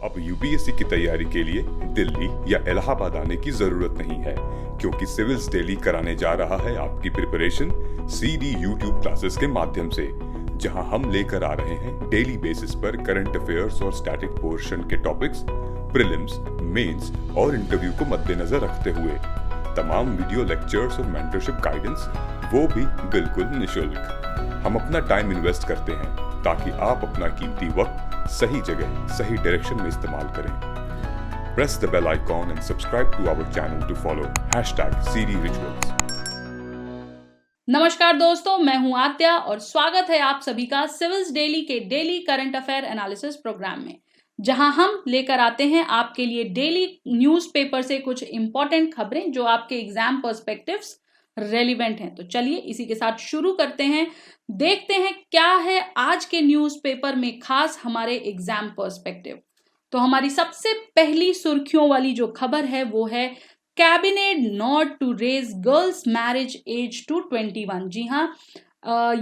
अब यूपीएससी की तैयारी के लिए दिल्ली या इलाहाबाद आने की जरूरत नहीं है, क्योंकि सिविल्स डेली कराने जा रहा है आपकी प्रिपरेशन सीडी यूट्यूब क्लासेस के माध्यम से, जहां हम लेकर आ रहे हैं डेली बेसिस पर करंट अफेयर्स और स्टैटिक पोर्शन के टॉपिक्स, प्रीलिम्स, मेंस और इंटरव्यू को मद्देनजर रखते हुए तमाम वीडियो लेक्चर्स और मेंटरशिप गाइडेंस, वो भी बिल्कुल निशुल्क। हम अपना टाइम इन्वेस्ट करते हैं ताकि आप अपना कीमती वक्त सही जगह सही डायरेक्शन में इस्तेमाल करें। Press the bell icon and subscribe to our channel to follow #CDRituals। नमस्कार दोस्तों, मैं हूं आद्या और स्वागत है आप सभी का सिविल्स डेली के daily current affair analysis programme में, जहां हम लेकर आते हैं आपके लिए डेली न्यूज़पेपर से कुछ इंपॉर्टेंट खबरें जो आपके एग्जाम पर्सपेक्टिव्स रेलिवेंट हैं। तो चलिए इसी के साथ शुरू करते हैं, देखते हैं क्या है आज के न्यूज़पेपर में खास हमारे एग्जाम पर्सपेक्टिव। तो हमारी सबसे पहली सुर्खियों वाली जो खबर है वो है cabinet not to raise girls marriage age to 21। जी हाँ,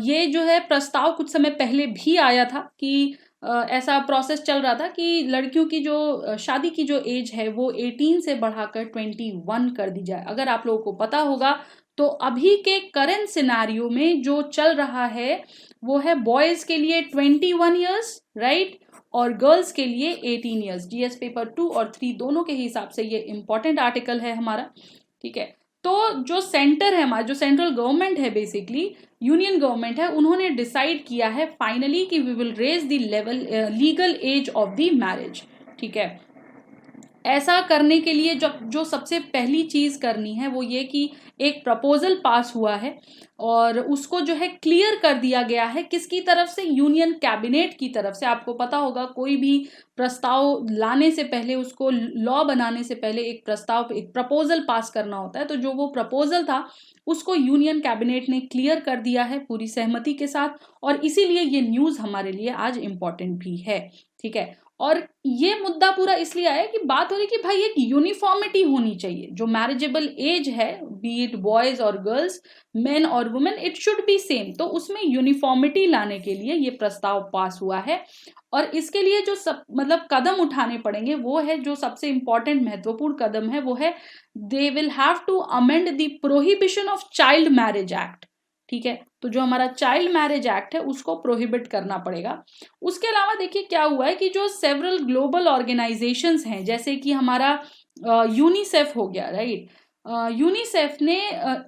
ये जो है प्रस्ताव कुछ समय पहले भी आया था कि ऐसा प्रोसेस चल रहा था कि लड़कियों की जो शादी की जो एज है वो 18 से बढ़ाकर 21 कर दी जाए। अगर आप लोगों को पता होगा तो अभी के करंट सिनेरियो में जो चल रहा है वो है बॉयज के लिए 21 इयर्स, राइट, और गर्ल्स के लिए 18 इयर्स। जीएस पेपर 2 और 3 दोनों के हिसाब से ये इंपॉर्टेंट आर्टिकल है हमारा, ठीक है। तो जो सेंटर है हमारा, जो सेंट्रल गवर्नमेंट है, बेसिकली यूनियन गवर्नमेंट है, उन्होंने डिसाइड किया है फाइनली कि we will raise the level legal age of the marriage, ठीक है। ऐसा करने के लिए जो सबसे पहली चीज करनी है वो ये कि एक प्रपोजल पास हुआ है और उसको जो है क्लियर कर दिया गया है किसकी तरफ से, यूनियन कैबिनेट की तरफ से। आपको पता होगा कोई भी प्रस्ताव लाने से पहले, उसको लॉ बनाने से पहले एक प्रपोजल पास करना होता है। तो जो वो प्रपोजल था उसको यूनियन कैबिनेट ने क्लियर कर दिया है पूरी सहमति के साथ, और इसीलिए ये न्यूज हमारे लिए आज इंपॉर्टेंट भी है, ठीक है। और ये मुद्दा पूरा इसलिए आया कि बात हो रही कि भाई एक यूनिफॉर्मिटी होनी चाहिए। जो मैरिजेबल एज है, बी इट बॉयज और गर्ल्स, मेन और women, it should be same. तो उसमें यूनिफॉर्मिटी लाने के लिए ये प्रस्ताव पास हुआ है, और इसके लिए जो कदम उठाने पड़ेंगे वो है, जो सबसे इंपॉर्टेंट महत्वपूर्ण कदम है वो है they will have to amend the Prohibition of Child Marriage Act, ठीक है। तो जो हमारा चाइल्ड मैरिज एक्ट है उसको प्रोहिबिट करना पड़ेगा। उसके अलावा देखिए क्या हुआ है कि जो सेवरल ग्लोबल ऑर्गेनाइजेशंस हैं, जैसे कि हमारा यूनिसेफ हो गया, राइट। यूनिसेफ ने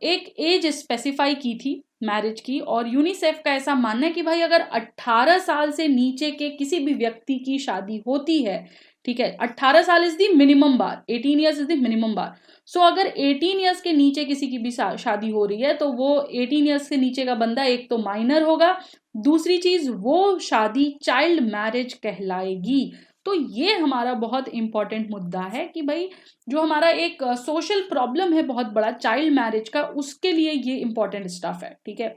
एक एज स्पेसिफाई की थी मैरिज की, और यूनिसेफ का ऐसा मानना है कि भाई अगर 18 साल से नीचे के किसी भी व्यक्ति की शादी होती है, ठीक है, 18 साल is the minimum bar, 18 years is the minimum bar. So अगर 18 ईयर्स के नीचे किसी की भी शादी हो रही है तो वो 18 ईयर्स के नीचे का बंदा एक तो माइनर होगा, दूसरी चीज वो शादी चाइल्ड मैरिज कहलाएगी। तो ये हमारा बहुत इंपॉर्टेंट मुद्दा है कि भाई जो हमारा एक सोशल प्रॉब्लम है बहुत बड़ा चाइल्ड मैरिज का, उसके लिए ये इंपॉर्टेंट स्टफ है, ठीक है।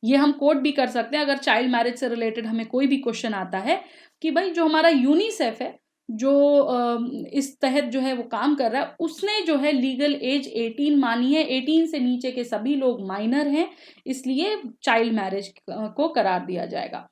ये हम कोट भी कर सकते हैं अगर चाइल्ड मैरिज से रिलेटेड हमें कोई भी क्वेश्चन आता है कि भाई जो हमारा यूनिसेफ है, जो इस तहत जो है वो काम कर रहा है, उसने जो है लीगल एज 18 मानी है। 18 से नीचे के सभी लोग माइनर हैं, इसलिए चाइल्ड मैरिज को करार दिया जाएगा।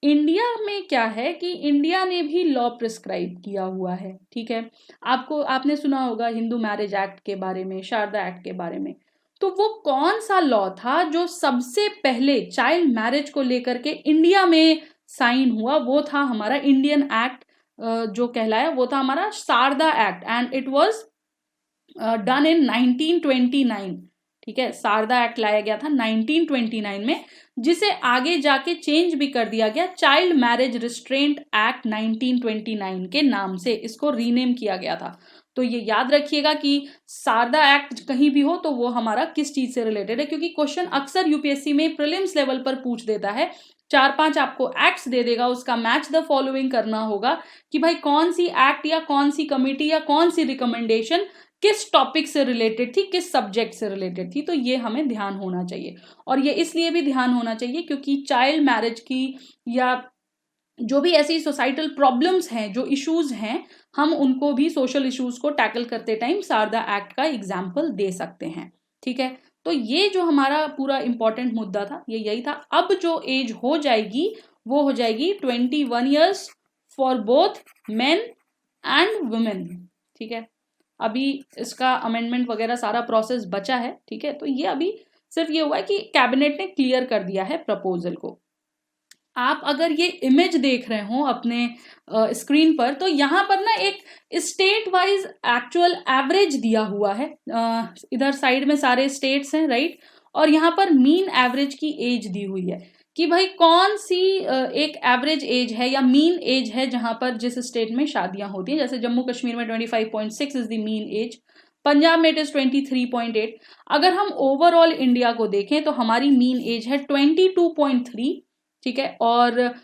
इंडिया में क्या है कि इंडिया ने भी लॉ प्रिस्क्राइब किया हुआ है, ठीक है। आपने सुना होगा हिंदू मैरिज एक्ट के बारे में, शारदा एक्ट के बारे में। तो वो कौन सा लॉ था जो सबसे पहले चाइल्ड मैरिज को लेकर के इंडिया में साइन हुआ? वो था हमारा इंडियन एक्ट, जो कहलाया वो था हमारा Sharda Act, and it was done in 1929, ठीक है। शारदा एक्ट लाया गया था 1929 में, जिसे आगे जाके चेंज भी कर दिया गया, चाइल्ड मैरिज रिस्ट्रेंट एक्ट 1929 के नाम से इसको रीनेम किया गया था। तो ये याद रखिएगा कि शारदा एक्ट कहीं भी हो तो वो हमारा किस चीज से रिलेटेड है, क्योंकि क्वेश्चन अक्सर यूपीएससी में प्रीलिम्स लेवल पर पूछ देता है। 4-5 आपको एक्ट्स दे देगा, उसका मैच द फॉलोइंग करना होगा कि भाई कौन सी एक्ट या कौन सी कमिटी या कौन सी रिकमेंडेशन किस टॉपिक से रिलेटेड थी, किस सब्जेक्ट से रिलेटेड थी। तो ये हमें ध्यान होना चाहिए, और ये इसलिए भी ध्यान होना चाहिए क्योंकि चाइल्ड मैरिज की या जो भी ऐसी सोसाइटल प्रॉब्लम्स हैं, जो इश्यूज हैं, हम उनको भी, सोशल इश्यूज को टैकल करते टाइम शारदा एक्ट का एग्जाम्पल दे सकते हैं, ठीक है। तो ये जो हमारा पूरा इंपॉर्टेंट मुद्दा था ये यही था। अब जो एज हो जाएगी वो हो जाएगी 21 years for both men and women. ठीक है, अभी इसका अमेंडमेंट वगैरह सारा प्रोसेस बचा है। ठीक है, तो ये अभी सिर्फ ये हुआ है कि कैबिनेट ने क्लियर कर दिया है प्रपोजल को। आप अगर ये इमेज देख रहे हो अपने स्क्रीन पर, तो यहाँ पर ना एक स्टेट वाइज एक्चुअल एवरेज दिया हुआ है। इधर साइड में सारे स्टेट्स हैं, राइट, और यहाँ पर मीन एवरेज की एज दी हुई है कि भाई कौन सी एक एवरेज एज है या मीन एज है जहां पर जिस स्टेट में शादियां होती हैं। जैसे जम्मू कश्मीर में 25.6 is the mean age, Punjab में इट इज 23.8। अगर हम ओवरऑल इंडिया को देखें तो हमारी मीन एज है 22.3। ठीक है, और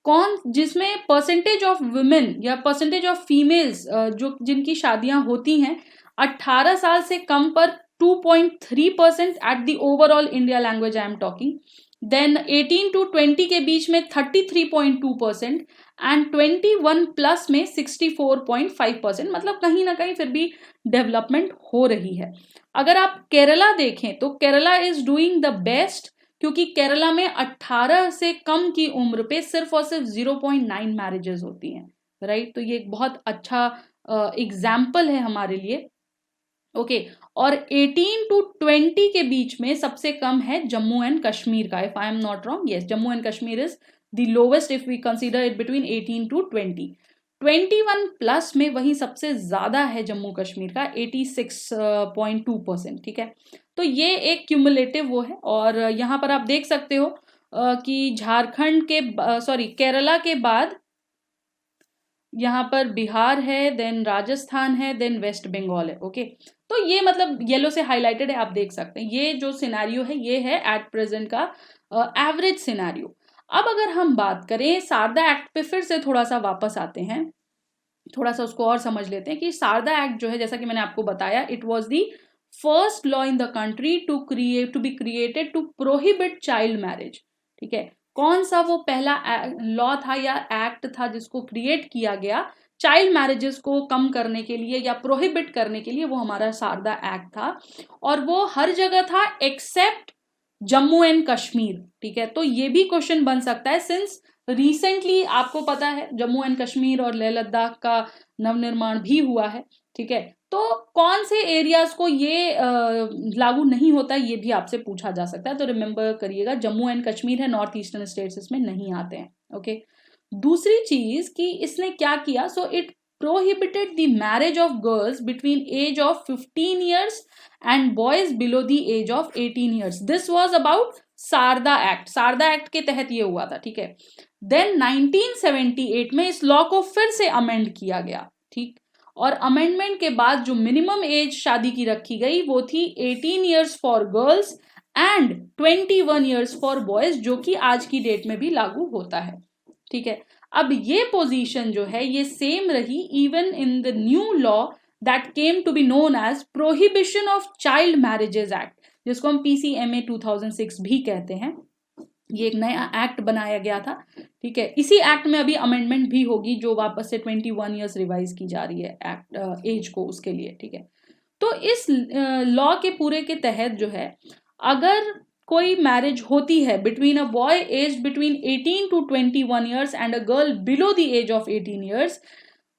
कौन जिसमें परसेंटेज ऑफ वुमेन या परसेंटेज ऑफ फीमेल्स जो जिनकी शादियां होती हैं 18 साल से कम पर 2.3% at the overall India language I am talking. Then 18 to 20 के बीच में 33.2% एंड 21 प्लस में 64.5%। मतलब कहीं ना कहीं फिर भी डेवलपमेंट हो रही है। अगर आप केरला देखें तो Kerala is doing the best, क्योंकि केरला में 18 से कम की उम्र पे सिर्फ और सिर्फ 0.9 मैरिजेस होती हैं, राइट। तो ये एक बहुत अच्छा एग्जाम्पल है हमारे लिए। ओके, और 18 to 20 के बीच में सबसे कम है जम्मू एंड कश्मीर का, if I am not wrong. Yes, Jammu and Kashmir is the lowest if we consider it between 18 to 20। 21 plus में वही सबसे ज्यादा है जम्मू कश्मीर का 86.2%। ठीक है, तो ये एक क्यूमुलेटिव वो है। और यहाँ पर आप देख सकते हो कि झारखंड के केरला के बाद यहाँ पर बिहार है, देन राजस्थान है, देन वेस्ट बंगाल है। ओके, तो ये मतलब येलो से हाईलाइटेड है, आप देख सकते हैं। ये जो सिनेरियो है ये है एट प्रेजेंट का एवरेज सिनेरियो। अब अगर हम बात करें शारदा एक्ट पे, फिर से थोड़ा सा वापस आते हैं, थोड़ा सा उसको और समझ लेते हैं कि शारदा एक्ट जो है, जैसा कि मैंने आपको बताया, it was the first law in the country to be created to prohibit child marriage. ठीक है, कौन सा वो पहला लॉ था या एक्ट था जिसको क्रिएट किया गया चाइल्ड मैरिजेस को कम करने के लिए या प्रोहिबिट करने के लिए? वो हमारा शारदा एक्ट था, और वो हर जगह था एक्सेप्ट जम्मू एंड कश्मीर। ठीक है, तो ये भी क्वेश्चन बन सकता है, सिंस रिसेंटली आपको पता है जम्मू एंड कश्मीर और लेह लद्दाख का नवनिर्माण भी हुआ है। ठीक है, तो कौन से एरियाज को ये लागू नहीं होता, ये भी आपसे पूछा जा सकता है। तो रिमेंबर करिएगा, जम्मू एंड कश्मीर है, नॉर्थ ईस्टर्न स्टेट्स इसमें नहीं आते हैं। ओके, दूसरी चीज कि इसने क्या किया, so it prohibited the marriage of girls between age of 15 years and boys below the age of 18 years. This was about Sharda Act. Sharda Act के तहत ये हुआ था। ठीक है, देन 1978 में इस लॉ को फिर से अमेंड किया गया। ठीक, और अमेंडमेंट के बाद जो मिनिमम एज शादी की रखी गई वो थी 18 years for girls and 21 years for boys, जो कि आज की डेट में भी लागू होता है। ठीक है, अब ये पोजीशन जो है ये सेम रही even in the new law that came to be known as Prohibition of Child Marriages Act, जिसको हम PCMA 2006 भी कहते हैं। ये एक नया एक्ट बनाया गया था। ठीक है, इसी एक्ट में अभी अमेंडमेंट भी होगी जो वापस से 21 ईयर्स रिवाइज की जा रही है एक्ट एज को उसके लिए। ठीक है, तो इस लॉ के पूरे के तहत जो है, अगर कोई मैरिज होती है between a boy age between 18 to 21 years and a girl below the age of 18 years,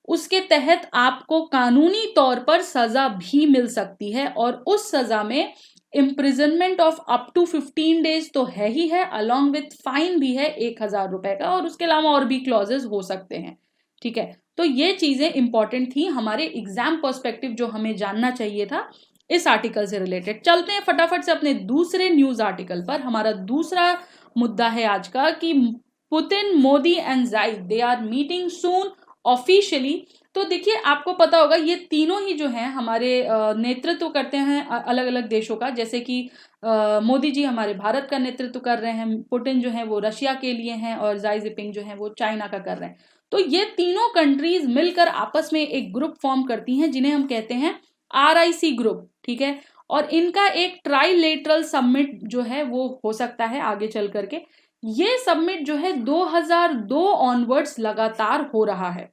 उसके तहत आपको कानूनी तौर पर सजा भी मिल सकती है, और उस सजा में imprisonment of up to 15 days तो है ही है, अलॉन्ग विथ फाइन भी है 1000 रुपए का, और उसके अलावा और भी क्लॉजेस हो सकते हैं। ठीक है, तो ये चीजें इंपॉर्टेंट थी हमारे एग्जाम पर्सपेक्टिव, जो हमें जानना चाहिए था इस आर्टिकल से रिलेटेड। चलते हैं फटाफट से अपने दूसरे न्यूज आर्टिकल पर। हमारा दूसरा मुद्दा है आज का कि Putin, Modi and Zayed they are meeting soon officially. तो देखिए, आपको पता होगा ये तीनों ही जो हैं हमारे नेतृत्व करते हैं अलग अलग देशों का। जैसे कि मोदी जी हमारे भारत का नेतृत्व कर रहे हैं, पुतिन जो है वो रशिया के लिए हैं, और जाई जिनपिंग जो है वो चाइना का कर रहे हैं। तो ये तीनों कंट्रीज मिलकर आपस में एक ग्रुप फॉर्म करती हैं जिन्हें हम कहते हैं RIC ग्रुप। ठीक है, और इनका एक ट्राइलेटरल समिट जो है वो हो सकता है आगे चल करके। ये समिट जो है 2002 ऑनवर्ड्स लगातार हो रहा है।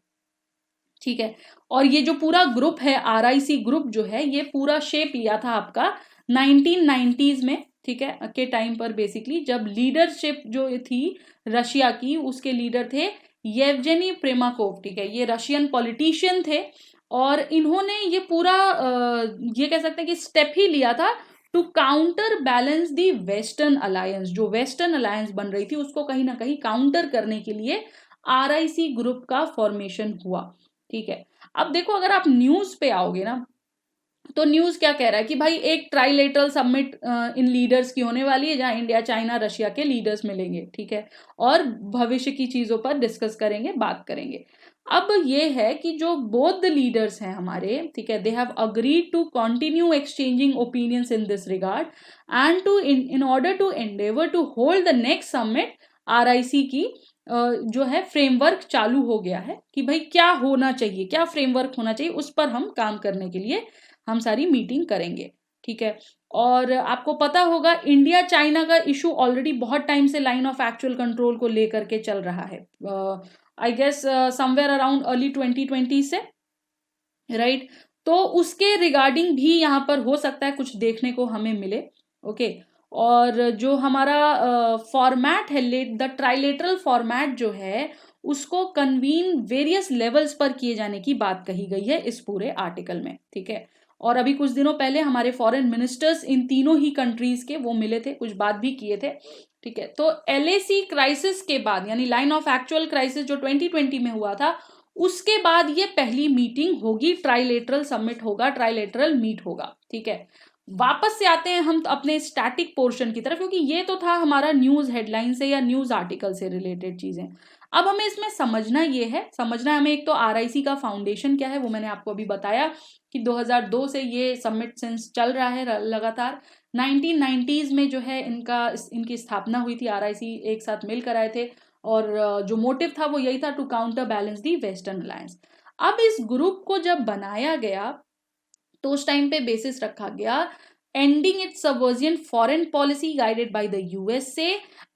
ठीक है, और ये जो पूरा ग्रुप है RIC ग्रुप जो है, ये पूरा शेप लिया था आपका 1990s में। ठीक है, के टाइम पर बेसिकली जब लीडरशिप जो थी रशिया की, उसके लीडर थे येवजेनी प्रिमाकोव, ठीक है, ये रशियन पॉलिटिशियन थे और इन्होंने ये पूरा ये कह सकते हैं कि स्टेप ही लिया था to counter balance the western alliance. जो वेस्टर्न अलायंस बन रही थी उसको कहीं ना कहीं काउंटर करने के लिए आरआईसी ग्रुप का फॉर्मेशन हुआ, ठीक है। अब देखो, अगर आप न्यूज पे आओगे ना, तो न्यूज क्या कह रहा है कि भाई एक ट्राइलेटरल समिट इन लीडर्स की होने वाली है, जहां इंडिया, चाइना, रशिया के लीडर्स मिलेंगे, ठीक है, और भविष्य की चीजों पर डिस्कस करेंगे, बात करेंगे। अब ये है कि जो बोथ द लीडर्स हैं हमारे, ठीक है, they have agreed to continue exchanging opinions in this regard and to in order to endeavour to hold the next summit. RIC की जो है फ्रेमवर्क चालू हो गया है कि भाई क्या होना चाहिए, क्या फ्रेमवर्क होना चाहिए, उस पर हम काम करने के लिए हम सारी मीटिंग करेंगे, ठीक है। और आपको पता होगा इंडिया चाइना का इशू ऑलरेडी बहुत टाइम से लाइन ऑफ एक्चुअल कंट्रोल को लेकर के चल रहा है, I guess somewhere around early 2020 से, राइट। तो उसके रिगार्डिंग भी यहाँ पर हो सकता है कुछ देखने को हमें मिले, ओके। और जो हमारा फॉर्मेट है, द ट्राइलेटरल फॉर्मेट जो है, उसको कन्वीन वेरियस लेवल्स पर किए जाने की बात कही गई है इस पूरे आर्टिकल में, ठीक है। और अभी कुछ दिनों पहले हमारे फॉरेन मिनिस्टर्स इन तीनों ही कंट्रीज के वो मिले थे, कुछ बात भी किए थे, ठीक है। तो एलएसी क्राइसिस के बाद, यानी लाइन ऑफ एक्चुअल क्राइसिस जो 2020 में हुआ था, उसके बाद ये पहली मीटिंग होगी, ट्राइलेटरल समिट होगा, ट्राइलेटरल मीट होगा, ठीक है। वापस से आते हैं हम अपने स्टैटिक पोर्शन की तरफ, क्योंकि ये तो था हमारा न्यूज हेडलाइन से या न्यूज आर्टिकल से रिलेटेड चीजें। अब हमें इसमें समझना है हमें, एक तो आरआईसी का फाउंडेशन क्या है वो मैंने आपको अभी बताया कि 2002 से ये समिट सिंस चल रहा है लगातार। 1990s में जो है इनकी स्थापना हुई थी, आरआईसी एक साथ मिलकर आए थे और जो मोटिव था वो यही था, to counter balance the western alliance. अब इस ग्रुप को जब बनाया गया तो उस टाइम पे बेसिस रखा गया ending it's subversion foreign policy guided by the USA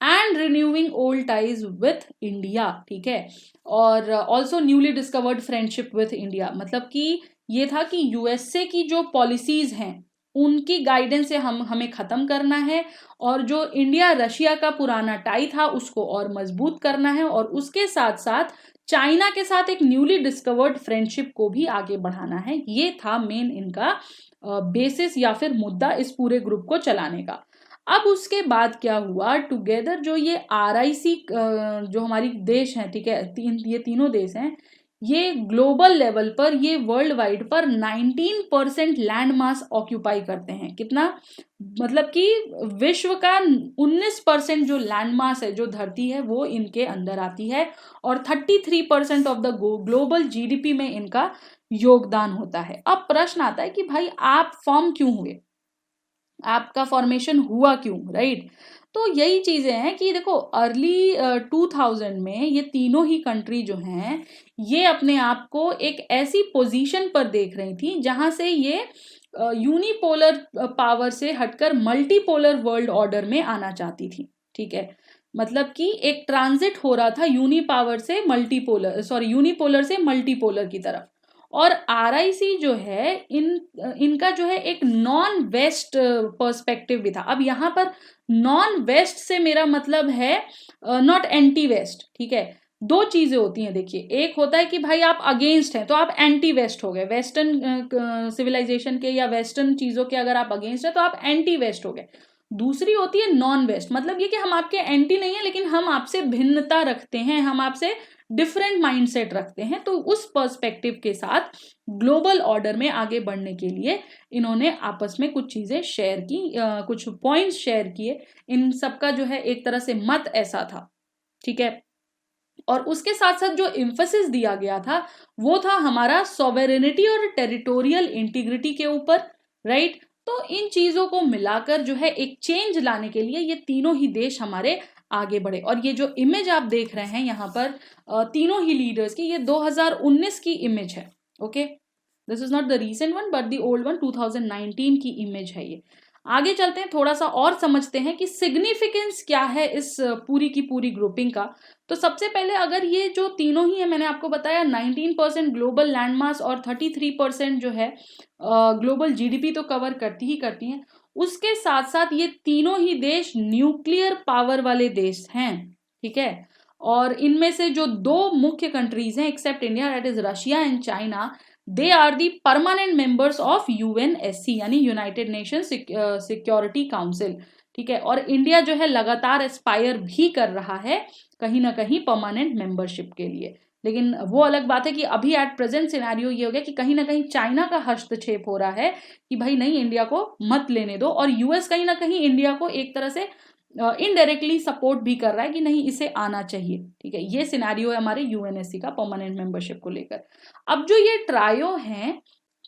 and renewing old ties with India, ठीक है। और also newly discovered friendship with India, मतलब कि ये था कि यूएसए की जो पॉलिसीज हैं उनकी गाइडेंस से हमें खत्म करना है, और जो इंडिया रशिया का पुराना टाई था उसको और मजबूत करना है, और उसके साथ साथ चाइना के साथ एक न्यूली डिस्कवर्ड फ्रेंडशिप को भी आगे बढ़ाना है। ये था मेन इनका बेसिस या फिर मुद्दा इस पूरे ग्रुप को चलाने का। अब उसके बाद क्या हुआ, टुगेदर जो ये आरआईसी जो हमारी देश हैं, ठीक है, ये तीनों देश हैं, ये ग्लोबल लेवल पर, ये वर्ल्ड वाइड पर 19% लैंड मास ऑक्यूपाई करते हैं। कितना, मतलब कि विश्व का 19% जो लैंड मास है, जो धरती है, वो इनके अंदर आती है, और 33% ऑफ द ग्लोबल जीडीपी में इनका योगदान होता है। अब प्रश्न आता है कि भाई आप फॉर्म क्यों हुए, आपका फॉर्मेशन हुआ क्यों, राइट। तो यही चीजें हैं कि देखो अर्ली 2000 में ये तीनों ही कंट्री जो हैं ये अपने आप को एक ऐसी पोजीशन पर देख रही थी जहां से ये यूनिपोलर पावर से हटकर मल्टीपोलर वर्ल्ड ऑर्डर में आना चाहती थी, ठीक है। मतलब कि एक ट्रांजिट हो रहा था यूनिपोलर से मल्टीपोलर की तरफ। और आरआईसी जो है इनका जो है एक नॉन वेस्ट पर्सपेक्टिव भी था। अब यहाँ पर नॉन वेस्ट से मेरा मतलब है नॉट एंटी वेस्ट, ठीक है। दो चीजें होती हैं, देखिए, एक होता है कि भाई आप अगेंस्ट हैं तो आप एंटी वेस्ट हो गए, वेस्टर्न सिविलाइजेशन के या वेस्टर्न चीजों के अगर आप अगेंस्ट हैं तो आप एंटी वेस्ट हो गए। दूसरी होती है नॉन वेस्ट, मतलब ये कि हम आपके एंटी नहीं है लेकिन हम आपसे भिन्नता रखते हैं, हम आपसे डिफरेंट माइंडसेट रखते हैं। तो उस पर्सपेक्टिव के साथ ग्लोबल ऑर्डर में आगे बढ़ने के लिए इन्होंने आपस में कुछ चीजें शेयर की, कुछ पॉइंट्स शेयर किए। इन सबका जो है एक तरह से मत ऐसा था, ठीक है। और उसके साथ साथ जो एम्फेसिस दिया गया था वो था हमारा सॉवेरेनिटी और टेरिटोरियल इंटीग्रिटी के ऊपर, राइट। तो इन चीजों को मिलाकर जो है एक चेंज लाने के लिए ये तीनों ही देश हमारे आगे बढ़े। और ये जो इमेज आप देख रहे हैं यहाँ पर तीनों ही लीडर्स की, ये 2019 की इमेज है, okay. This is not the recent one but the old one, 2019 की इमेज है ये। आगे चलते हैं, थोड़ा सा और समझते हैं कि सिग्निफिकेंस क्या है इस पूरी की पूरी ग्रुपिंग का। तो सबसे पहले अगर ये जो तीनों ही है, मैंने आपको बताया 19% ग्लोबल लैंडमास और 33% जो है ग्लोबल जीडीपी तो कवर करती हैं। उसके साथ साथ ये तीनों ही देश न्यूक्लियर पावर वाले देश हैं, ठीक है। और इनमें से जो 2 मुख्य कंट्रीज हैं except India, that is Russia and China, they are the permanent members of UNSC यानी यूनाइटेड नेशन सिक्योरिटी काउंसिल, ठीक है। और इंडिया जो है लगातार एस्पायर भी कर रहा है कहीं ना कहीं परमानेंट मेंबरशिप के लिए, लेकिन वो अलग बात है कि अभी एट प्रेजेंट सिनेरियो ये हो गया कि कहीं ना कहीं चाइना का हस्तक्षेप हो रहा है कि भाई नहीं, इंडिया को मत लेने दो, और यूएस कहीं ना कहीं इंडिया को एक तरह से इनडायरेक्टली सपोर्ट भी कर रहा है कि नहीं, इसे आना चाहिए, ठीक है। ये सिनेरियो है हमारे यूएनएससी का परमानेंट मेंबरशिप को लेकर। अब जो ये ट्रायो हैं,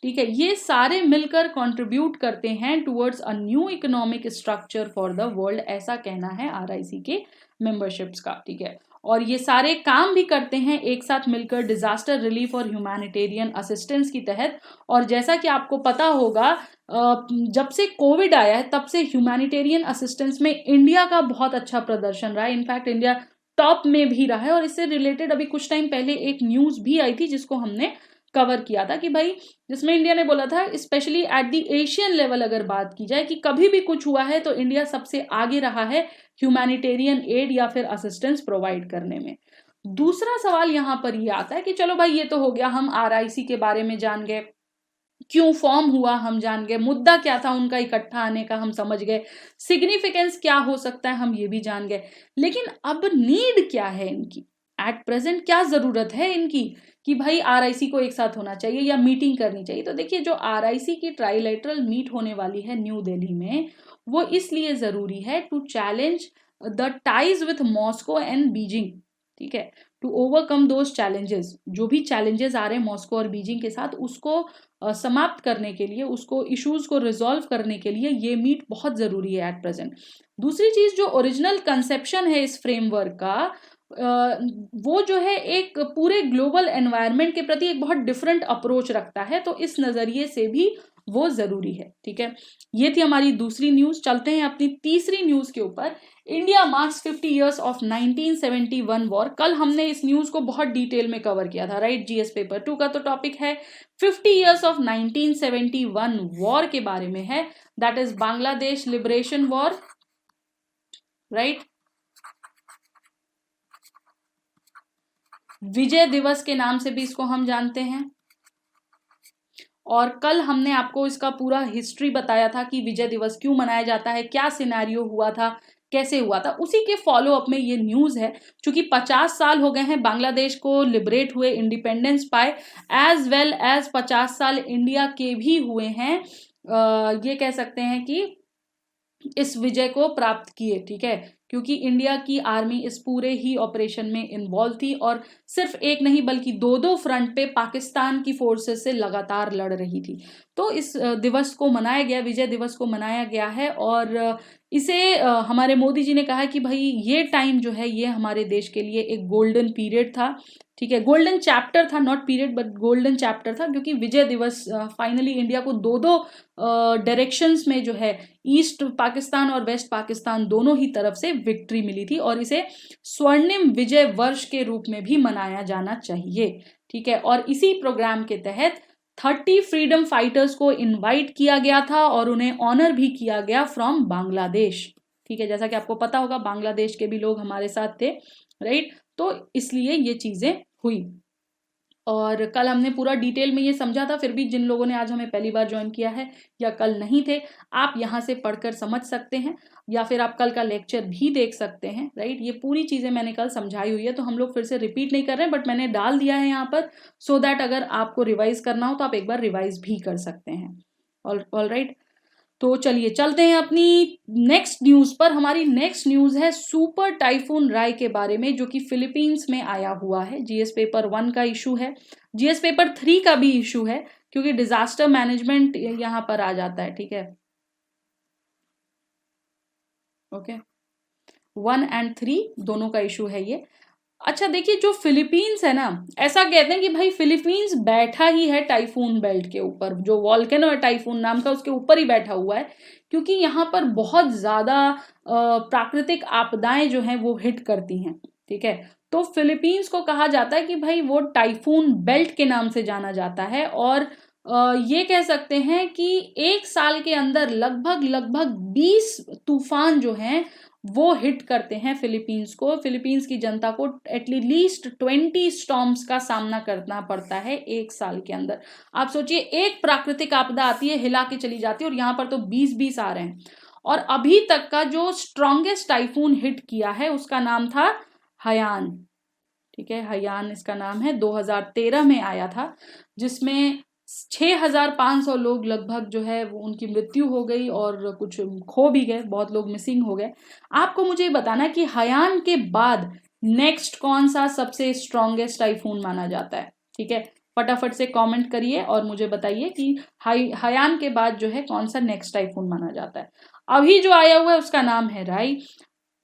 ठीक है, ये सारे मिलकर कंट्रीब्यूट करते हैं towards a new economic structure for the world, ऐसा कहना है आरआईसी के मेंबरशिप्स का, ठीक है। और ये सारे काम भी करते हैं एक साथ मिलकर डिजास्टर रिलीफ और ह्यूमैनिटेरियन असिस्टेंस की तहत। और जैसा कि आपको पता होगा, जब से कोविड आया है तब से ह्यूमैनिटेरियन असिस्टेंस में इंडिया का बहुत अच्छा प्रदर्शन रहा है। इनफैक्ट इंडिया टॉप में भी रहा है। और इससे रिलेटेड अभी कुछ टाइम पहले एक न्यूज भी आई थी जिसको हमने कवर किया था कि भाई, जिसमें इंडिया ने बोला था, specially at the Asian level अगर बात की जाए, कि कभी भी कुछ हुआ है तो इंडिया सबसे आगे रहा है ह्यूमैनिटेरियन एड या फिर असिस्टेंस प्रोवाइड करने में। दूसरा सवाल यहां पर ये आता है कि चलो भाई, ये तो हो गया, हम आरआईसी के बारे में जान गए, क्यों फॉर्म हुआ हम जान गए, मुद्दा क्या था उनका इकट्ठा आने का हम समझ गए, सिग्निफिकेंस क्या हो सकता है हम ये भी जान गए, लेकिन अब नीड क्या है इनकी, एट प्रेजेंट क्या जरूरत है इनकी कि भाई आरआईसी को एक साथ होना चाहिए या मीटिंग करनी चाहिए। तो देखिए, जो आरआईसी की ट्राइलेटरल मीट होने वाली है न्यू दिल्ली में, वो इसलिए जरूरी है to challenge the ties with Moscow and Beijing, ठीक है, टू ओवरकम दोज चैलेंजेस। जो भी चैलेंजेस आ रहे हैं मॉस्को और बीजिंग के साथ, उसको समाप्त करने के लिए, उसको इश्यूज को रिजॉल्व करने के लिए ये मीट बहुत जरूरी है एट प्रेजेंट। दूसरी चीज, जो ओरिजिनल कंसेप्शन है इस फ्रेमवर्क का, वो जो है एक पूरे ग्लोबल एनवायरनमेंट के प्रति एक बहुत डिफरेंट अप्रोच रखता है, तो इस नजरिए से भी वो जरूरी है, ठीक है। ये थी हमारी दूसरी न्यूज। चलते हैं अपनी तीसरी न्यूज के ऊपर। India marks 50 years of 1971 war. कल हमने इस न्यूज को बहुत डिटेल में कवर किया था, राइट। जीएस पेपर 2 का तो टॉपिक है 50 इयर्स ऑफ 1971 वॉर के बारे में है, that is Bangladesh liberation war, right. Vijay Diwas के नाम से भी इसको हम जानते हैं। और कल हमने आपको इसका पूरा हिस्ट्री बताया था कि विजय दिवस क्यों मनाया जाता है, क्या सिनेरियो हुआ था, कैसे हुआ था। उसी के फॉलो अप में ये न्यूज है, क्योंकि 50 साल हो गए हैं बांग्लादेश को लिबरेट हुए, इंडिपेंडेंस पाए, एज वेल एज 50 साल इंडिया के भी हुए हैं। ये कह सकते हैं कि इस विजय को प्राप्त किए, ठीक है, क्योंकि इंडिया की आर्मी इस पूरे ही ऑपरेशन में इन्वॉल्व थी और सिर्फ एक नहीं बल्कि 2 फ्रंट पे पाकिस्तान की फोर्सेस से लगातार लड़ रही थी। तो इस दिवस को मनाया गया, विजय दिवस को मनाया गया है। और इसे हमारे मोदी जी ने कहा कि भाई ये टाइम जो है ये हमारे देश के लिए एक गोल्डन पीरियड था, ठीक है, गोल्डन चैप्टर था, not period but golden chapter था, क्योंकि विजय दिवस फाइनली इंडिया को 2 डायरेक्शंस में जो है, ईस्ट पाकिस्तान और वेस्ट पाकिस्तान दोनों ही तरफ से विक्ट्री मिली थी, और इसे स्वर्णिम विजय वर्ष के रूप में भी मनाया जाना चाहिए, ठीक है। और इसी प्रोग्राम के तहत 30 फ्रीडम फाइटर्स को इनवाइट किया गया था और उन्हें ऑनर भी किया गया फ्रॉम बांग्लादेश, ठीक है। जैसा कि आपको पता होगा, बांग्लादेश के भी लोग हमारे साथ थे, राइट। तो इसलिए ये चीजें हुई। और कल हमने पूरा डिटेल में ये समझा था, फिर भी जिन लोगों ने आज हमें पहली बार ज्वाइन किया है या कल नहीं थे, आप यहाँ से पढ़कर समझ सकते हैं, या फिर आप कल का लेक्चर भी देख सकते हैं, राइट। ये पूरी चीजें मैंने कल समझाई हुई है, तो हम लोग फिर से रिपीट नहीं कर रहे हैं, बट मैंने डाल दिया है यहाँ पर, सो दैट अगर आपको रिवाइज करना हो तो आप एक बार रिवाइज भी कर सकते हैं। ऑल राइट, तो चलिए चलते हैं अपनी नेक्स्ट न्यूज पर। हमारी नेक्स्ट न्यूज है सुपर टाइफून राय के बारे में, जो कि फिलीपींस में आया हुआ है। जीएस पेपर 1 का इशू है, जीएस पेपर 3 का भी इशू है, क्योंकि डिजास्टर मैनेजमेंट यहां पर आ जाता है, ठीक है। ओके, 1 और 3 दोनों का इशू है ये। अच्छा देखिए, जो फिलीपींस है ना, ऐसा कहते हैं कि भाई फिलीपींस बैठा ही है टाइफून बेल्ट के ऊपर, जो वॉल्केनो है टाइफून नाम का, उसके ऊपर ही बैठा हुआ है, क्योंकि यहाँ पर बहुत ज्यादा प्राकृतिक आपदाएं जो हैं वो हिट करती हैं, ठीक है। तो फिलीपींस को कहा जाता है कि भाई वो टाइफून बेल्ट के नाम से जाना जाता है, और ये कह सकते हैं कि 1 साल के अंदर लगभग 20 तूफान जो हैं वो हिट करते हैं फिलीपींस को। फिलीपींस की जनता को एटलीस्ट 20 स्टॉर्म्स का सामना करना पड़ता है एक साल के अंदर। आप सोचिए, एक प्राकृतिक आपदा आती है, हिला के चली जाती है, और यहाँ पर तो 20-20 आ रहे हैं। और अभी तक का जो स्ट्रॉन्गेस्ट टाइफून हिट किया है उसका नाम था हयान। ठीक है, हयान इसका नाम है, 2013 में आया था, जिसमें 6,500 लोग लगभग जो है वो उनकी मृत्यु हो गई और कुछ खो भी गए, बहुत लोग मिसिंग हो गए। आपको मुझे बताना कि हयान के बाद नेक्स्ट कौन सा सबसे स्ट्रॉन्गेस्ट टाइफून माना जाता है। ठीक है, फटाफट से कमेंट करिए और मुझे बताइए कि हयान के बाद जो है कौन सा नेक्स्ट टाइफून माना जाता है। अभी जो आया हुआ है उसका नाम है राई।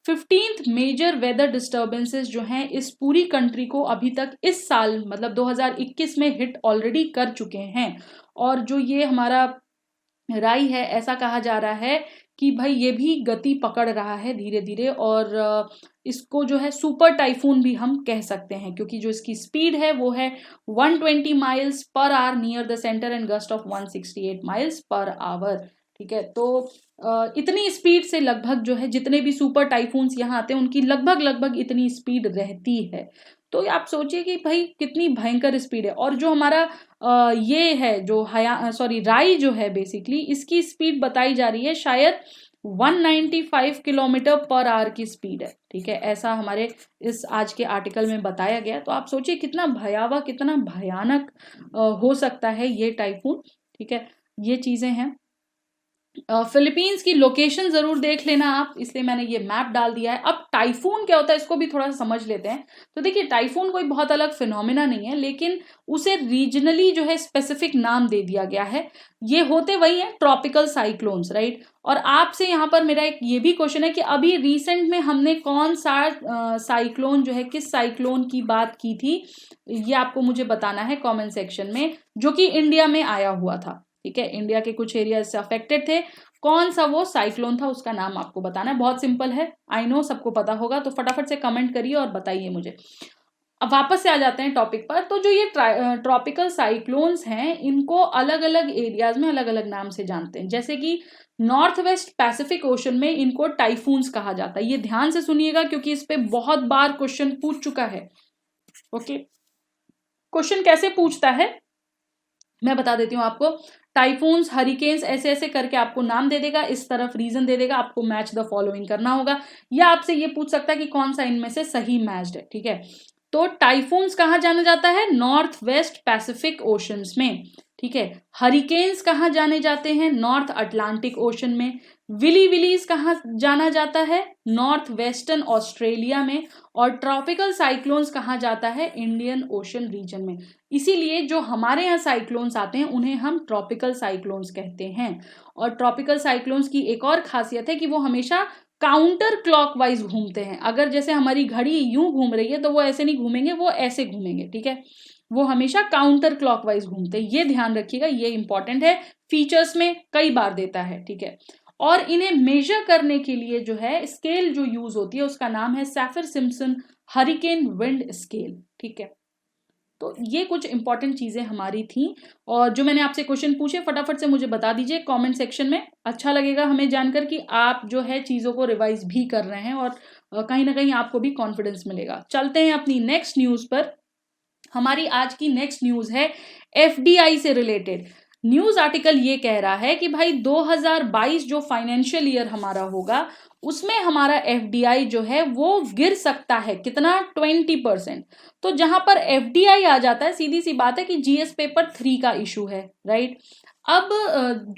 15th मेजर वेदर डिस्टर्बेंसेस जो हैं इस पूरी कंट्री को अभी तक इस साल मतलब 2021 में हिट ऑलरेडी कर चुके हैं। और जो ये हमारा राई है, ऐसा कहा जा रहा है कि भाई ये भी गति पकड़ रहा है धीरे धीरे, और इसको जो है सुपर टाइफून भी हम कह सकते हैं, क्योंकि जो इसकी स्पीड है वो है 120 miles per hour near the centre and gust of 168 miles per hour. ठीक है, तो इतनी स्पीड से लगभग जो है जितने भी सुपर टाइफून्स यहाँ आते हैं उनकी लगभग इतनी स्पीड रहती है। तो आप सोचिए कि भाई कितनी भयंकर स्पीड है। और जो हमारा ये है जो राई जो है बेसिकली इसकी स्पीड बताई जा रही है शायद 195 किलोमीटर पर आवर की स्पीड है। ठीक है, ऐसा हमारे इस आज के आर्टिकल में बताया गया। तो आप सोचिए कितना भयावह, कितना भयानक हो सकता है ये टाइफून। ठीक है, ये चीजें हैं। फिलीपींस की लोकेशन जरूर देख लेना आप, इसलिए मैंने ये मैप डाल दिया है। अब टाइफून क्या होता है इसको भी थोड़ा सा समझ लेते हैं। तो देखिए, टाइफून कोई बहुत अलग फिनोमिना नहीं है, लेकिन उसे रीजनली जो है स्पेसिफिक नाम दे दिया गया है। ये होते वही है ट्रॉपिकल साइक्लोन्स, राइट। और आपसे यहाँ पर मेरा एक ये भी क्वेश्चन है कि अभी रिसेंट में हमने कौन सा साइक्लोन जो है, किस साइक्लोन की बात की थी, ये आपको मुझे बताना है कॉमेंट सेक्शन में, जो कि इंडिया में आया हुआ था। ठीक है, इंडिया के कुछ एरिया से अफेक्टेड थे। कौन सा वो साइक्लोन था उसका नाम आपको बताना है। बहुत सिंपल है, आई नो सबको पता होगा, तो फटाफट से कमेंट करिए और बताइए मुझे। अब वापस से आ जाते हैं टॉपिक पर। तो जो ये ट्रॉपिकल साइक्लोन्स हैं इनको अलग अलग एरियाज में अलग अलग नाम से जानते हैं। जैसे कि नॉर्थ वेस्ट पैसिफिक ओशन में इनको टाइफून्स कहा जाता है। ये ध्यान से सुनिएगा क्योंकि इस पे बहुत बार क्वेश्चन पूछ चुका है। ओके, क्वेश्चन कैसे पूछता है मैं बता देती हूँ आपको। टाइफून्स, हरिकेन्स, ऐसे ऐसे करके आपको नाम दे देगा, इस तरफ रीजन दे देगा, आपको मैच द फॉलोइंग करना होगा, या आपसे ये पूछ सकता है कि कौन सा इनमें से सही मैच्ड है। ठीक है, तो टाइफून्स कहाँ जाना जाता है? नॉर्थ वेस्ट पैसिफिक ओशंस में। ठीक है, हरिकेन्स कहाँ जाने जाते हैं? नॉर्थ अटलांटिक ओशन में। विलीज कहाँ जाना जाता है? नॉर्थ वेस्टर्न ऑस्ट्रेलिया में। और ट्रॉपिकल साइक्लोन्स कहाँ जाता है? इंडियन ओशन रीजन में। इसीलिए जो हमारे यहाँ साइक्लोन्स आते हैं उन्हें हम ट्रॉपिकल साइक्लोन्स कहते हैं। और ट्रॉपिकल साइक्लोन्स की एक और खासियत है कि वो हमेशा काउंटर क्लॉकवाइज घूमते हैं। अगर जैसे हमारी घड़ी यूं घूम रही है तो वो ऐसे नहीं घूमेंगे, वो ऐसे घूमेंगे। ठीक है, वो हमेशा काउंटर क्लॉकवाइज घूमते हैं, ये ध्यान रखिएगा, ये इंपॉर्टेंट है, फीचर्स में कई बार देता है। ठीक है, और इन्हें मेजर करने के लिए जो है स्केल जो यूज होती है उसका नाम है सैफिर सिम्पसन हरिकेन विंड स्केल। ठीक है, तो ये कुछ इंपॉर्टेंट चीजें हमारी थी। और जो मैंने आपसे क्वेश्चन पूछे फटाफट से मुझे बता दीजिए कमेंट सेक्शन में। अच्छा लगेगा हमें जानकर कि आप जो है चीजों को रिवाइज भी कर रहे हैं और कहीं ना कहीं आपको भी कॉन्फिडेंस मिलेगा। चलते हैं अपनी नेक्स्ट न्यूज पर। हमारी आज की नेक्स्ट न्यूज है एफडीआई से रिलेटेड। न्यूज आर्टिकल ये कह रहा है कि भाई 2022 जो फाइनेंशियल ईयर हमारा होगा उसमें हमारा एफडीआई जो है वो गिर सकता है। कितना? 20%। तो जहां पर एफडीआई आ जाता है, सीधी सी बात है कि जीएस पेपर 3 का इशू है, राइट। अब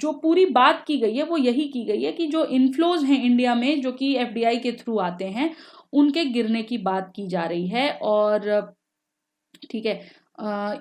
जो पूरी बात की गई है वो यही की गई है कि जो इनफ्लोज हैं इंडिया में जो कि एफडीआई के थ्रू आते हैं उनके गिरने की बात की जा रही है। और ठीक है,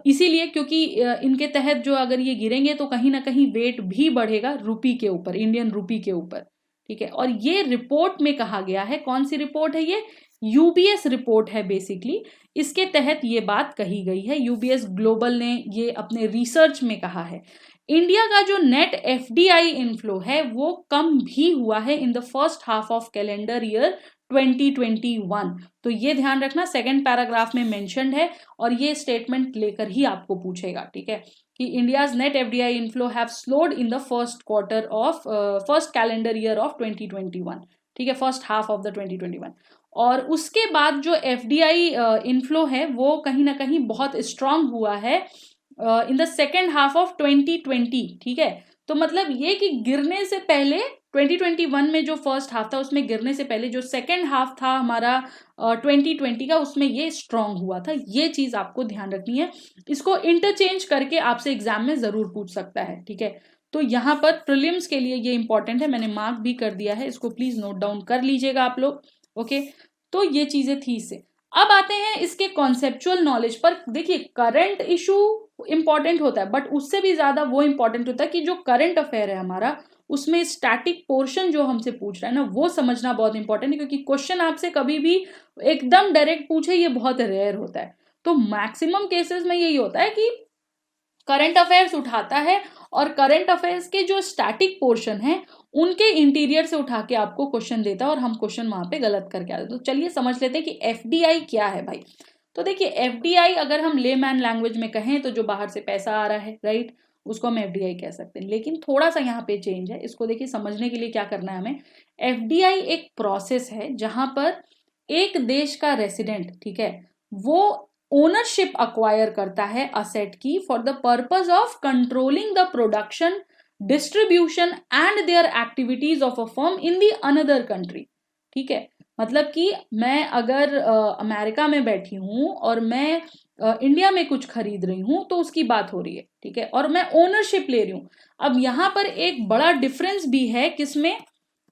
इसीलिए क्योंकि इनके तहत जो अगर ये गिरेंगे तो कहीं ना कहीं वेट भी बढ़ेगा रुपी के ऊपर, इंडियन रुपी के ऊपर। ठीक है, और ये रिपोर्ट में कहा गया है, कौन सी रिपोर्ट है ये? यूबीएस रिपोर्ट है बेसिकली। इसके तहत ये बात कही गई है, यूबीएस ग्लोबल ने ये अपने रिसर्च में कहा है। इंडिया का जो नेट एफडीआई इनफ्लो है वो कम भी हुआ है in the first half of calendar year 2021। तो ये ध्यान रखना, सेकंड पैराग्राफ में मेंशन्ड है और ये स्टेटमेंट लेकर ही आपको पूछेगा। ठीक है, कि India's net FDI inflow have slowed in the first calendar year of 2021। ठीक है, फर्स्ट हाफ ऑफ द 2021। और उसके बाद जो एफडीआई इनफ्लो है वो कहीं ना कहीं बहुत स्ट्रांग हुआ है in the second half of 2020, ठीक है। तो मतलब ये कि गिरने से पहले 2021 में जो फर्स्ट हाफ था उसमें गिरने से पहले जो सेकेंड हाफ था हमारा 2020 का, उसमें ये स्ट्रांग हुआ था। ये चीज आपको ध्यान रखनी है, इसको इंटरचेंज करके आपसे एग्जाम में जरूर पूछ सकता है, ठीक है। तो यहाँ पर प्रीलिम्स के लिए ये इंपॉर्टेंट है, मैंने मार्क भी कर दिया है, इसको प्लीज नोट डाउन कर लीजिएगा आप लोग, ओके। तो ये चीजें थी इससे। अब आते हैं इसके कॉन्सेप्चुअल नॉलेज पर। देखिए करंट इशू इंपॉर्टेंट होता है, बट उससे भी ज्यादा वो इंपॉर्टेंट होता है कि जो करंट अफेयर है हमारा, उसमें स्टैटिक पोर्शन जो हमसे पूछ रहा है ना, वो समझना बहुत इंपॉर्टेंट है, क्योंकि क्वेश्चन आपसे कभी भी एकदम डायरेक्ट पूछे ये बहुत रेयर होता है। तो मैक्सिमम केसेस में यही होता है कि करंट अफेयर्स उठाता है और करंट अफेयर्स के जो स्टैटिक पोर्शन है उनके इंटीरियर से उठा के आपको क्वेश्चन देता है और हम क्वेश्चन वहां पे गलत करके आते हैं। तो चलिए समझ लेते हैं कि एफडीआई क्या है भाई। तो देखिए एफडीआई अगर हम लेमैन लैंग्वेज में कहें तो जो बाहर से पैसा आ रहा है, राइट, उसको हम एफडीआई कह सकते हैं। लेकिन थोड़ा सा यहाँ पे चेंज है, इसको देखिए समझने के लिए क्या करना है हमें। एफडीआई एक प्रोसेस है जहां पर एक देश का रेसिडेंट, ठीक है, वो ओनरशिप अक्वायर करता है असेट की for the purpose of controlling the production, distribution and their activities of a firm in the another country, ठीक है। मतलब कि मैं अगर अमेरिका में बैठी हूं और मैं इंडिया में कुछ खरीद रही हूं तो उसकी बात हो रही है, ठीक है, और मैं ओनरशिप ले रही हूं। अब यहां पर एक बड़ा डिफरेंस भी है, किसमें,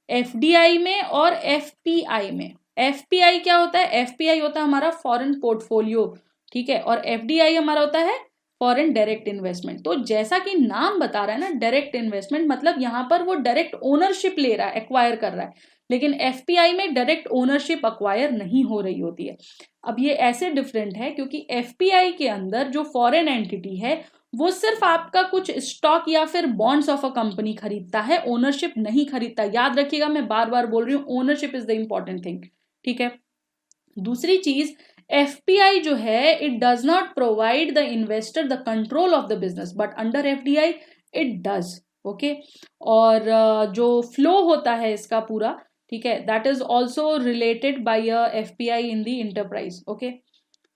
एफडीआई में और एफपीआई में। एफपीआई क्या होता है, एफपीआई होता है हमारा फॉरेन पोर्टफोलियो, ठीक है, और एफडीआई हमारा होता है फॉरेन डायरेक्ट इन्वेस्टमेंट। तो जैसा कि नाम बता रहा है ना, डायरेक्ट इन्वेस्टमेंट, मतलब यहां पर वो डायरेक्ट ओनरशिप ले रहा है, एक्वायर कर रहा है। लेकिन एफपीआई में डायरेक्ट ओनरशिप अक्वायर नहीं हो रही होती है। अब ये ऐसे डिफरेंट है क्योंकि एफपीआई के अंदर जो फॉरेन एंटिटी है वो सिर्फ आपका कुछ स्टॉक या फिर बॉन्ड्स ऑफ अ कंपनी खरीदता है, ओनरशिप नहीं खरीदता। याद रखिएगा, मैं बार बार बोल रही हूँ, ownership is the important thing, ठीक है। दूसरी चीज, एफपीआई जो है it does not provide the investor the control of the business, but under FDI it does, okay. और जो फ्लो होता है इसका पूरा, ठीक है, that is also related by FPI in the enterprise, okay.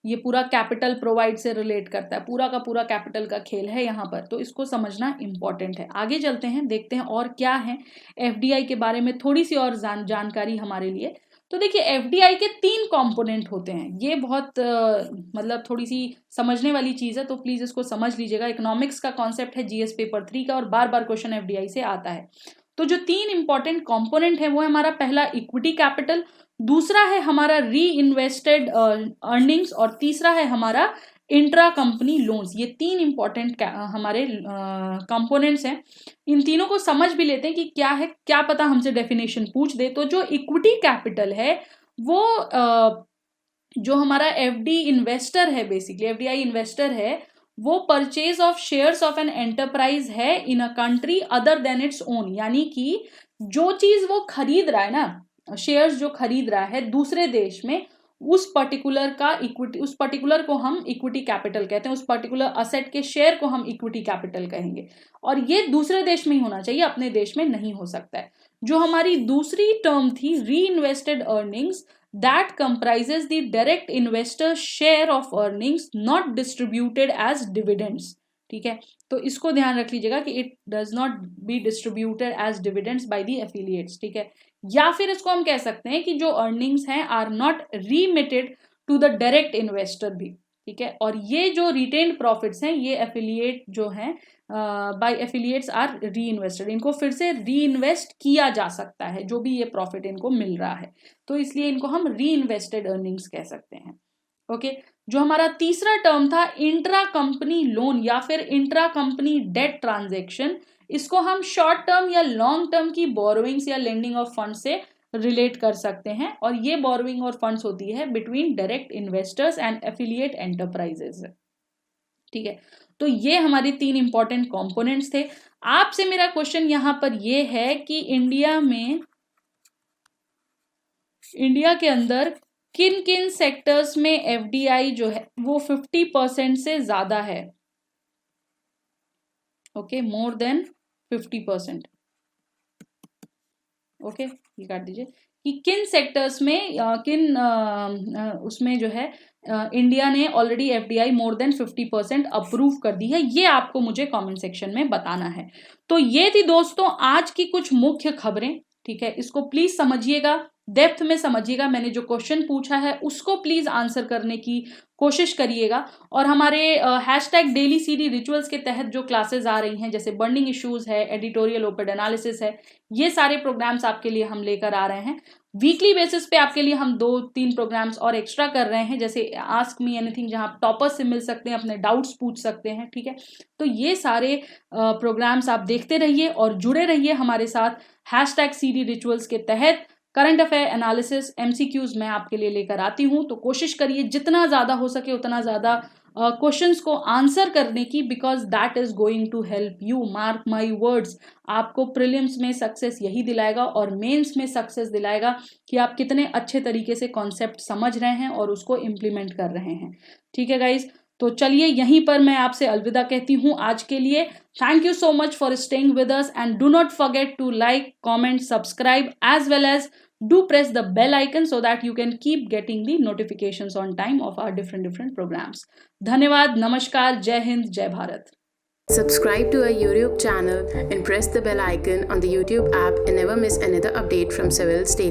ये पूरा कैपिटल प्रोवाइड से रिलेट करता है, पूरा का पूरा कैपिटल का खेल है यहाँ पर, तो इसको समझना इंपॉर्टेंट है। आगे चलते हैं, देखते हैं और क्या है एफडीआई के बारे में, थोड़ी सी और जानकारी हमारे लिए। तो देखिए एफडीआई के 3 कंपोनेंट होते हैं, ये बहुत मतलब थोड़ी सी समझने वाली चीज है, तो प्लीज इसको समझ लीजिएगा। इकोनॉमिक्स का कॉन्सेप्ट है जीएस पेपर 3 का और बार बार क्वेश्चन एफडीआई से आता है। तो जो 3 इंपॉर्टेंट कंपोनेंट है वो है हमारा पहला इक्विटी कैपिटल, दूसरा है हमारा री इन्वेस्टेड अर्निंग्स, और तीसरा है हमारा इंट्रा कंपनी लोन्स। ये 3 इंपॉर्टेंट हमारे कंपोनेंट्स हैं। इन तीनों को समझ भी लेते हैं कि क्या है, क्या पता हमसे डेफिनेशन पूछ दे। तो जो इक्विटी कैपिटल है वो जो हमारा एफडी इन्वेस्टर है, बेसिकली एफडीआई इन्वेस्टर है, वो purchase of shares of an enterprise है in a country other than its own. यानी कि जो चीज वो खरीद रहा है ना, शेयर्स जो खरीद रहा है दूसरे देश में, उस पर्टिकुलर का इक्विटी, उस पर्टिकुलर को हम इक्विटी कैपिटल कहते हैं, उस पर्टिकुलर असेट के शेयर को हम इक्विटी कैपिटल कहेंगे। और ये दूसरे देश में ही होना चाहिए, अपने देश में नहीं हो सकता है। जो हमारी दूसरी टर्म थी री invested earnings, that comprises the direct investor share of earnings not distributed as dividends, ठीक है। तो इसको ध्यान रख लीजिएगा कि it does not be distributed as dividends by the affiliates, ठीक है। या फिर इसको हम कह सकते हैं कि जो earnings हैं are not remitted to the direct investor भी, ठीक है। और ये जो retained profits हैं ये affiliate जो हैं बाय एफिलिएट्स आर री इन्वेस्टेड, इनको फिर से री इन्वेस्ट किया जा सकता है जो भी ये प्रॉफिट इनको मिल रहा है, तो इसलिए इनको हम री इन्वेस्टेड अर्निंग्स कह सकते हैं, ओके। जो हमारा तीसरा टर्म था इंट्रा कंपनी लोन या फिर इंट्रा कंपनी डेट ट्रांजेक्शन, इसको हम शॉर्ट टर्म या लॉन्ग टर्म की बोरोइंग्स या लेंडिंग ऑफ फंड से रिलेट कर सकते हैं। और ये बोरोइंग और फंड्स होती है between direct investors and affiliate enterprises, ठीक है। तो ये हमारी 3 इंपॉर्टेंट कंपोनेंट्स थे। आपसे मेरा क्वेश्चन यहां पर ये है कि इंडिया के अंदर किन किन सेक्टर्स में एफडीआई जो है वो 50% से ज्यादा है, ओके, मोर देन 50%, ओके, ये काट दीजिए। कि किन सेक्टर्स में उसमें जो है इंडिया ने already FDI more than 50% approve कर दी है। ये आपको मुझे कमेंट सेक्शन में बताना है। तो ये थी दोस्तों आज की कुछ मुख्य खबरें। ठीक है, इसको प्लीज समझिएगा, डेप्थ में समझिएगा। मैंने जो क्वेश्चन पूछा है उसको प्लीज आंसर करने की कोशिश करिएगा। और हमारे हैशटैग डेली सीडी रिचुअल्स के तहत जो क्लासेस आ रही हैं, जैसे बर्निंग इश्यूज है, एडिटोरियल ओपेड एनालिसिस है, ये सारे प्रोग्राम्स आपके लिए हम लेकर आ रहे हैं। वीकली बेसिस पे आपके लिए हम 2-3 प्रोग्राम्स और एक्स्ट्रा कर रहे हैं, जैसे आस्क मी एनीथिंग, जहां आप टॉपर्स से मिल सकते हैं, अपने डाउट्स पूछ सकते हैं। ठीक है, तो ये सारे प्रोग्राम्स आप देखते रहिए और जुड़े रहिए हमारे साथ। हैशटैग सीडी रिचुअल्स के तहत करंट अफेयर एनालिसिस, एमसीक्यूज मैं आपके लिए लेकर आती हूँ। तो कोशिश करिए जितना ज़्यादा हो सके उतना ज़्यादा क्वेश्चंस को आंसर करने की, because that is going to help you. Mark my words, आपको प्रीलिम्स में सक्सेस यही दिलाएगा और मेंस में सक्सेस दिलाएगा कि आप कितने अच्छे तरीके से कॉन्सेप्ट समझ रहे हैं और उसको इम्प्लीमेंट कर रहे हैं। ठीक है गाइज, तो चलिए यहीं पर मैं आपसे अलविदा कहती हूँ आज के लिए। Thank you so much for staying with us and do not forget to like, comment, subscribe as well as do press the bell icon so that you can keep getting the notifications on time of our different programs. धन्यवाद, नमस्कार, जय हिंद, जय Bharat. Subscribe to our YouTube channel and press the bell icon on the YouTube app and never miss another update from Civils Daily.